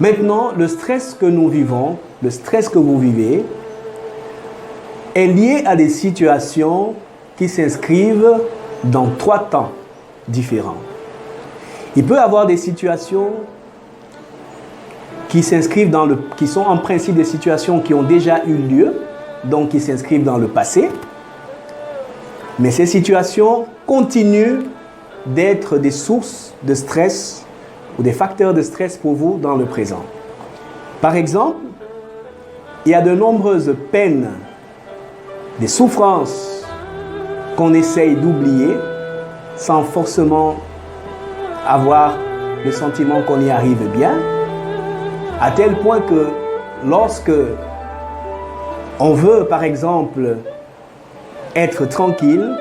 Maintenant, le stress que nous vivons, le stress que vous vivez, est lié à des situations qui s'inscrivent dans 3 temps différents. Il peut y avoir des situations qui s'inscrivent qui sont en principe des situations qui ont déjà eu lieu, donc qui s'inscrivent dans le passé. Mais ces situations continuent d'être des sources de stress ou des facteurs de stress pour vous dans le présent. Par exemple, il y a de nombreuses peines, des souffrances qu'on essaye d'oublier sans forcément avoir le sentiment qu'on y arrive bien, à tel point que lorsque on veut, par exemple, être tranquille,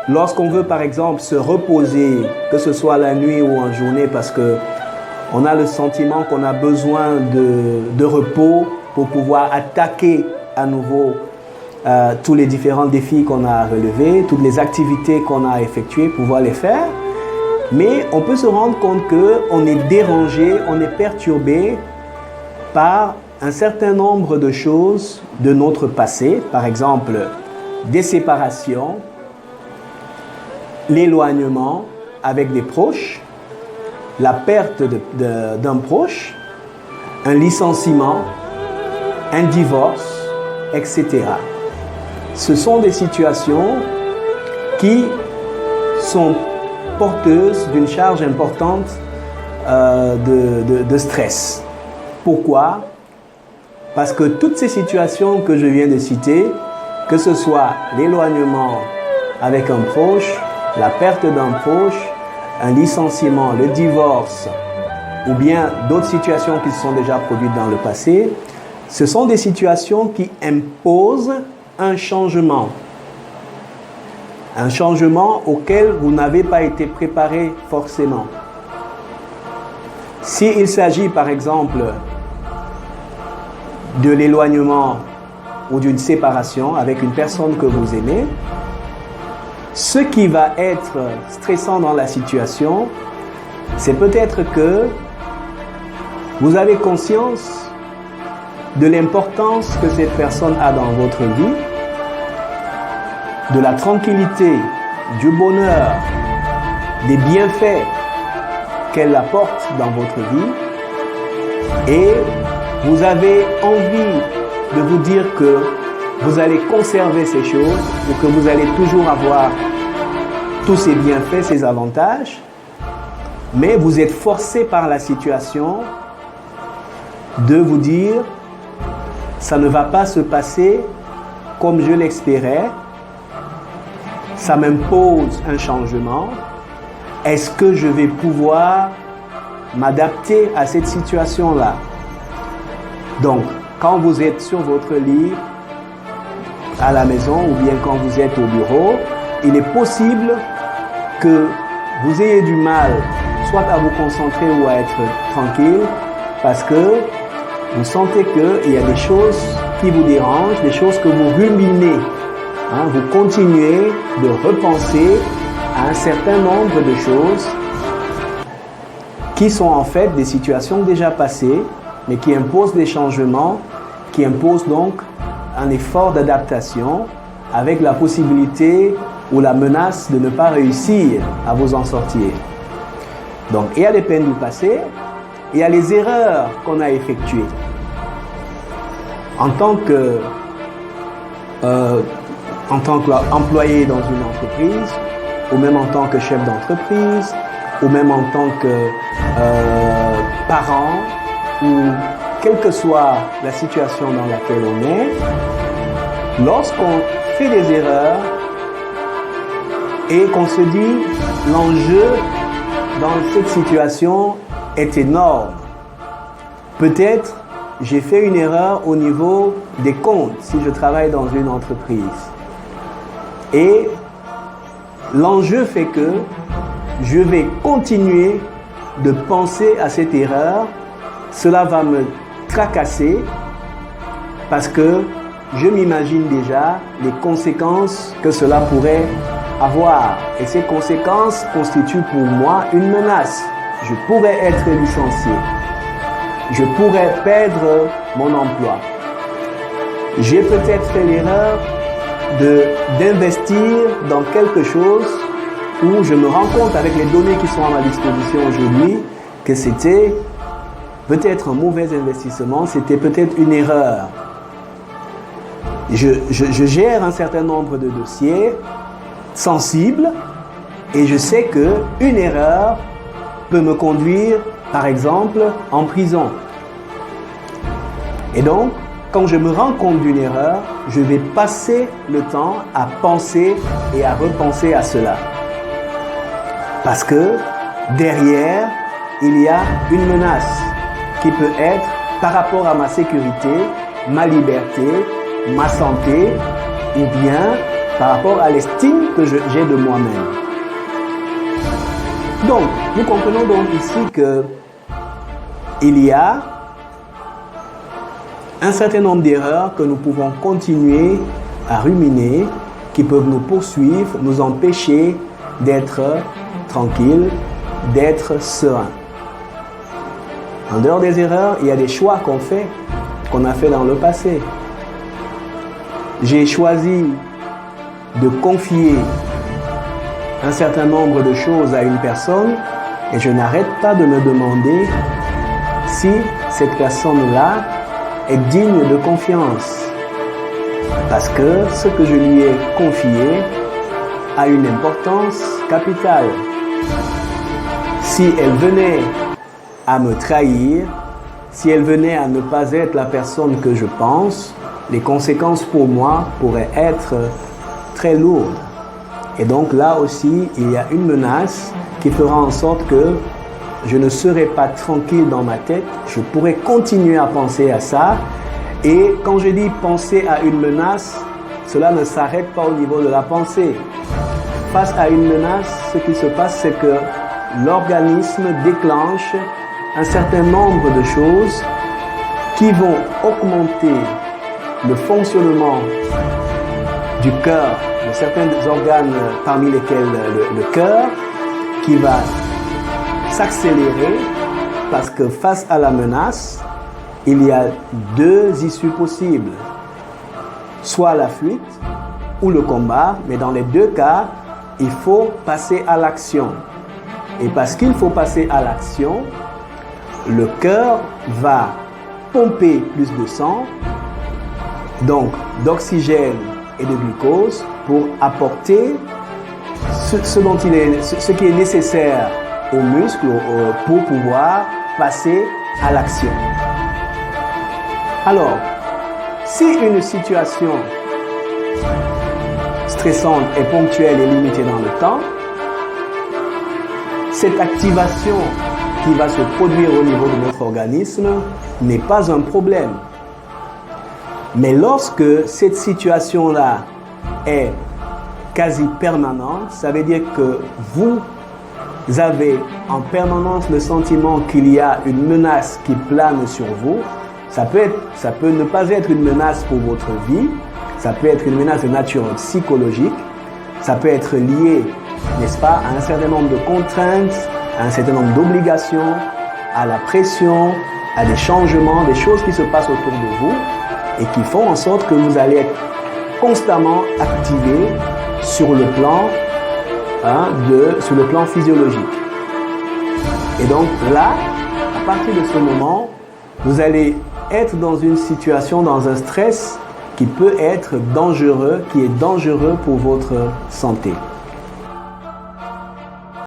lorsqu'on veut, par exemple, se reposer, que ce soit la nuit ou en journée, parce qu'on a le sentiment qu'on a besoin de repos pour pouvoir attaquer à nouveau tous les différents défis qu'on a à relever, toutes les activités qu'on a à effectuer, pouvoir les faire. Mais on peut se rendre compte qu'on est dérangé, on est perturbé par un certain nombre de choses de notre passé, par exemple des séparations, l'éloignement avec des proches, la perte d'un proche, un licenciement, un divorce, etc. Ce sont des situations qui sont porteuses d'une charge importante de stress. Pourquoi? Parce que toutes ces situations que je viens de citer, que ce soit l'éloignement avec un proche, la perte d'un proche, un licenciement, le divorce, ou bien d'autres situations qui se sont déjà produites dans le passé, ce sont des situations qui imposent un changement auquel vous n'avez pas été préparé forcément. S'il s'agit par exemple de l'éloignement ou d'une séparation avec une personne que vous aimez, ce qui va être stressant dans la situation, c'est peut-être que vous avez conscience de l'importance que cette personne a dans votre vie, de la tranquillité, du bonheur, des bienfaits qu'elle apporte dans votre vie, et vous avez envie de vous dire que vous allez conserver ces choses et que vous allez toujours avoir tous ces bienfaits, ces avantages, mais vous êtes forcé par la situation de vous dire ça ne va pas se passer comme je l'espérais, ça m'impose un changement. Est-ce que je vais pouvoir m'adapter à cette situation-là? Donc, quand vous êtes sur votre lit, à la maison, ou bien quand vous êtes au bureau, il est possible que vous ayez du mal, soit à vous concentrer ou à être tranquille, parce que vous sentez qu'il y a des choses qui vous dérangent, des choses que vous ruminez. Vous continuez de repenser à un certain nombre de choses qui sont en fait des situations déjà passées, mais qui imposent des changements, qui imposent donc un effort d'adaptation avec la possibilité ou la menace de ne pas réussir à vous en sortir. Donc, il y a les peines du passé, il y a les erreurs qu'on a effectuées. En tant qu'employé dans une entreprise, ou même en tant que chef d'entreprise, ou même en tant que parent, ou quelle que soit la situation dans laquelle on est, lorsqu'on fait des erreurs et qu'on se dit l'enjeu dans cette situation est énorme. Peut-être j'ai fait une erreur au niveau des comptes si je travaille dans une entreprise. Et l'enjeu fait que je vais continuer de penser à cette erreur. Cela va me tracasser parce que je m'imagine déjà les conséquences que cela pourrait avoir. Et ces conséquences constituent pour moi une menace. Je pourrais être licencié. je pourrais perdre mon emploi. J'ai peut-être fait l'erreur d'investir dans quelque chose où je me rends compte avec les données qui sont à ma disposition aujourd'hui que c'était peut-être un mauvais investissement, c'était peut-être une erreur. Je gère un certain nombre de dossiers sensibles et je sais qu'une erreur peut me conduire, par exemple, en prison. Et donc, quand je me rends compte d'une erreur, je vais passer le temps à penser et à repenser à cela. Parce que derrière, il y a une menace qui peut être par rapport à ma sécurité, ma liberté, ma santé, ou bien par rapport à l'estime que j'ai de moi-même. Donc, nous comprenons donc ici qu'il y a un certain nombre d'erreurs que nous pouvons continuer à ruminer, qui peuvent nous poursuivre, nous empêcher d'être tranquilles, d'être sereins. En dehors des erreurs, il y a des choix qu'on a fait dans le passé. J'ai choisi de confier un certain nombre de choses à une personne et je n'arrête pas de me demander si cette personne-là est digne de confiance. Parce que ce que je lui ai confié a une importance capitale. Si elle venait à me trahir, si elle venait à ne pas être la personne que je pense, les conséquences pour moi pourraient être très lourdes. Et donc là aussi, il y a une menace qui fera en sorte que je ne serai pas tranquille dans ma tête, je pourrais continuer à penser à ça. Et quand je dis penser à une menace, cela ne s'arrête pas au niveau de la pensée. Face à une menace, ce qui se passe, c'est que l'organisme déclenche un certain nombre de choses qui vont augmenter le fonctionnement du cœur, de certains organes parmi lesquels le cœur, qui va s'accélérer parce que face à la menace, il y a deux issues possibles. Soit la fuite ou le combat, mais dans les deux cas, il faut passer à l'action. Et parce qu'il faut passer à l'action, le cœur va pomper plus de sang, donc d'oxygène et de glucose pour apporter ce qui est nécessaire aux muscles pour pouvoir passer à l'action. Alors, si une situation stressante est ponctuelle et limitée dans le temps, cette activation qui va se produire au niveau de notre organisme n'est pas un problème. Mais lorsque cette situation-là est quasi permanente, ça veut dire que vous avez en permanence le sentiment qu'il y a une menace qui plane sur vous. Ça peut ne pas être une menace pour votre vie, ça peut être une menace de nature psychologique, ça peut être lié, n'est-ce pas, à un certain nombre de contraintes, à un certain nombre d'obligations, à la pression, à des changements, des choses qui se passent autour de vous et qui font en sorte que vous allez être constamment activé sur le plan physiologique. Et donc là, à partir de ce moment, vous allez être dans une situation, dans un stress qui peut être dangereux, qui est dangereux pour votre santé.